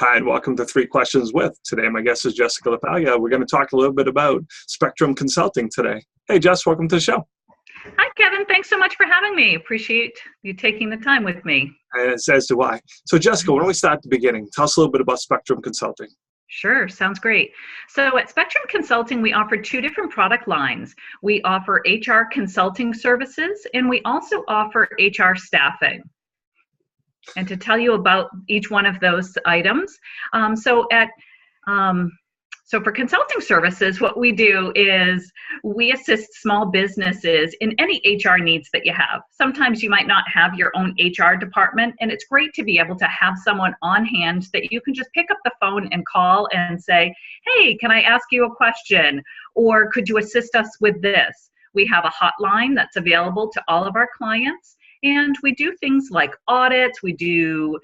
Hi, and welcome to Three Questions With. Today, my guest is Jessica LaPaglia. We're going to talk a little bit about Spectrum Consulting today. Hey, Jess, welcome to the show. Hi, Kevin. Thanks so much for having me. Appreciate you taking the time with me. As do I. So, Jessica, why don't we start at the beginning? Tell us a little bit about Spectrum Consulting. Sure, sounds great. So at Spectrum Consulting, we offer two different product lines. We offer HR consulting services, and we also offer HR staffing. And to tell you about each one of those items, so for consulting services, what we do is we assist small businesses in any HR needs that you have. Sometimes you might not have your own HR department, and it's great to be able to have someone on hand that you can just pick up the phone and call and say, hey, can I ask you a question? Or could you assist us with this? We have a hotline that's available to all of our clients. And we do things like audits, we do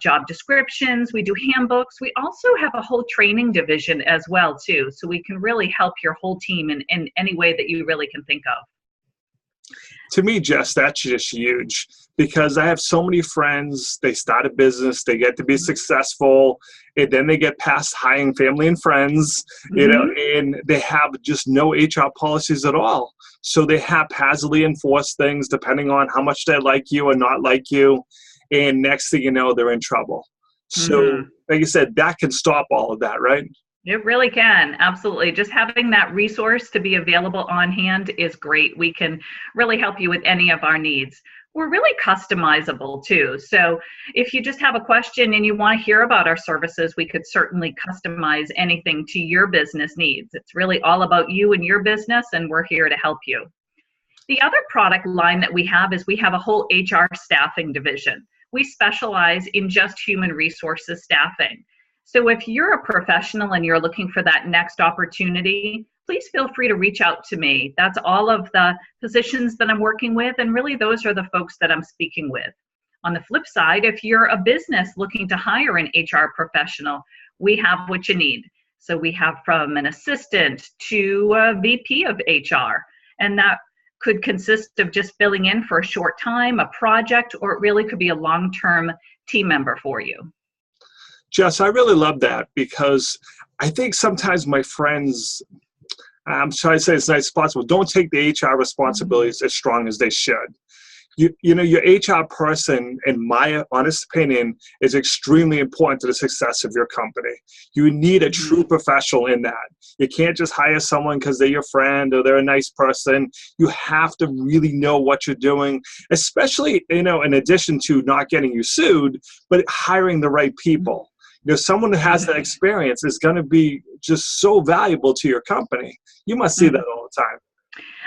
job descriptions, we do handbooks. We also have a whole training division as well, too. So we can really help your whole team in any way that you really can think of. To me, Jess, that's just huge because I have so many friends, they start a business, they get to be successful, and then they get past hiring family and friends, and they have just no HR policies at all. So they haphazardly enforce things depending on how much they like you or not like you, and next thing you know, they're in trouble. So, like I said, that can stop all of that, right? It really can. Absolutely. Just having that resource to be available on hand is great. We can really help you with any of our needs. We're really customizable too. So if you just have a question and you want to hear about our services, we could certainly customize anything to your business needs. It's really all about you and your business, and we're here to help you. The other product line that we have is we have a whole HR staffing division. We specialize in just human resources staffing. So if you're a professional and you're looking for that next opportunity, please feel free to reach out to me. That's all of the positions that I'm working with, and really those are the folks that I'm speaking with. On the flip side, if you're a business looking to hire an HR professional, we have what you need. So we have from an assistant to a VP of HR, and that could consist of just filling in for a short time, a project, or it really could be a long-term team member for you. Jess, I really love that because I think sometimes my friends, I'm trying to say it's nice as possible, don't take the HR responsibilities as strong as they should. You know, your HR person, in my honest opinion, is extremely important to the success of your company. You need a true professional in that. You can't just hire someone because they're your friend or they're a nice person. You have to really know what you're doing, especially, in addition to not getting you sued, but hiring the right people. Someone who has that experience is going to be just so valuable to your company. You must see that all the time.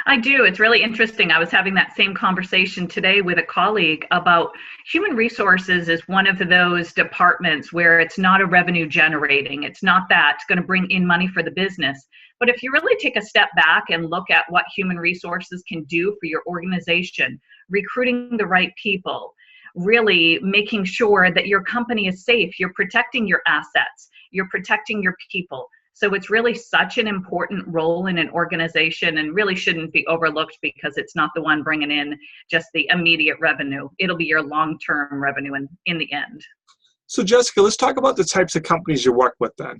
I do. It's really interesting. I was having that same conversation today with a colleague about human resources is one of those departments where it's not a revenue generating. It's not that it's going to bring in money for the business. But if you really take a step back and look at what human resources can do for your organization, recruiting the right people, really making sure that your company is safe, you're protecting your assets, you're protecting your people. So it's really such an important role in an organization and really shouldn't be overlooked because it's not the one bringing in just the immediate revenue. It'll be your long-term revenue in the end. So Jessica, let's talk about the types of companies you work with then.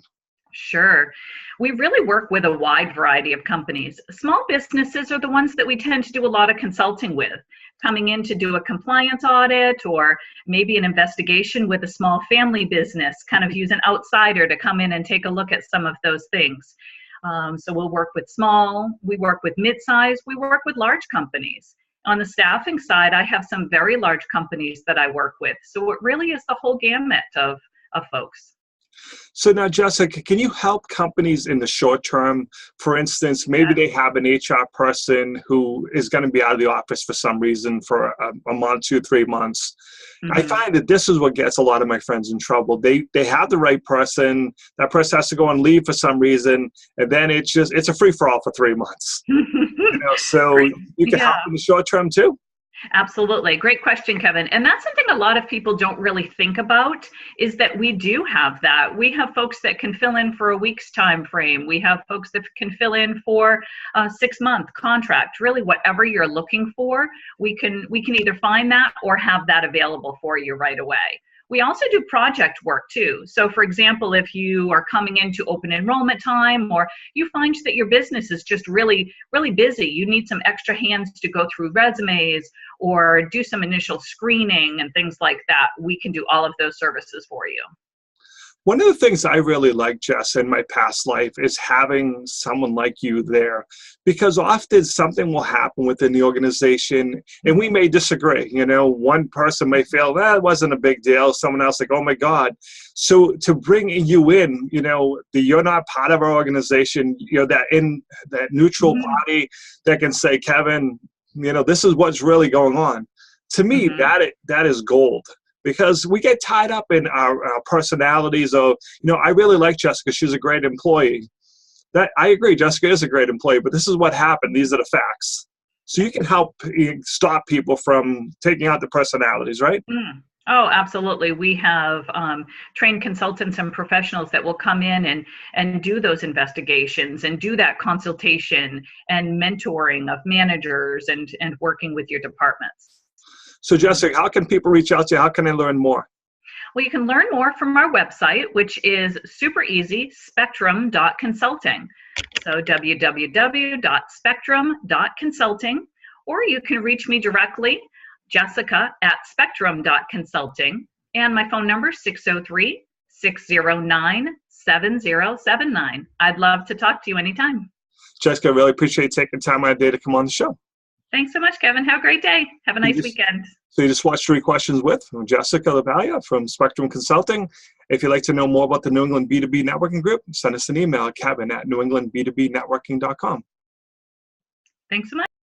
Sure. We really work with a wide variety of companies. Small businesses are the ones that we tend to do a lot of consulting with, coming in to do a compliance audit or maybe an investigation with a small family business, kind of use an outsider to come in and take a look at some of those things. So we'll work with small, we work with mid-size, we work with large companies. On the staffing side, I have some very large companies that I work with. So it really is the whole gamut of folks. So now, Jessica, can you help companies in the short term? For instance, maybe they have an HR person who is going to be out of the office for some reason for a month, 2, 3 months. I find that this is what gets a lot of my friends in trouble. They have the right person. That person has to go on leave for some reason, and then it's a free-for-all for 3 months. So you can help in the short term too. Absolutely. Great question, Kevin. And that's something a lot of people don't really think about is that we do have that. We have folks that can fill in for a week's time frame. We have folks that can fill in for a 6-month contract. Really, whatever you're looking for, we can either find that or have that available for you right away. We also do project work too. So for example, if you are coming into open enrollment time, or you find that your business is just really, really busy, you need some extra hands to go through resumes or do some initial screening and things like that, we can do all of those services for you. One of the things I really like, Jess, in my past life is having someone like you there, because often something will happen within the organization and we may disagree. You know, one person may feel that it wasn't a big deal. Someone else like, oh my God. So to bring you in, you know, you're not part of our organization, you know, that neutral party that can say, Kevin, you know, this is what's really going on. To me, that is gold. Because we get tied up in our personalities of, you know, I really like Jessica. She's a great employee. That I agree, Jessica is a great employee, but this is what happened. These are the facts. So you can help stop people from taking out the personalities, right? Oh, absolutely. We have trained consultants and professionals that will come in and do those investigations and do that consultation and mentoring of managers and working with your departments. So Jessica, how can people reach out to you? How can they learn more? Well, you can learn more from our website, which is super easy, spectrum.consulting. So www.spectrum.consulting, or you can reach me directly, Jessica@spectrum.consulting, and my phone number is 603-609-7079. I'd love to talk to you anytime. Jessica, I really appreciate taking time out of the day to come on the show. Thanks so much, Kevin. Have a great day. Have a nice weekend. So you just watched 3 Questions with Jessica LaPaglia from Spectrum Consulting. If you'd like to know more about the New England B2B Networking Group, send us an email at kevin@newenglandb2bnetworking.com. Thanks so much.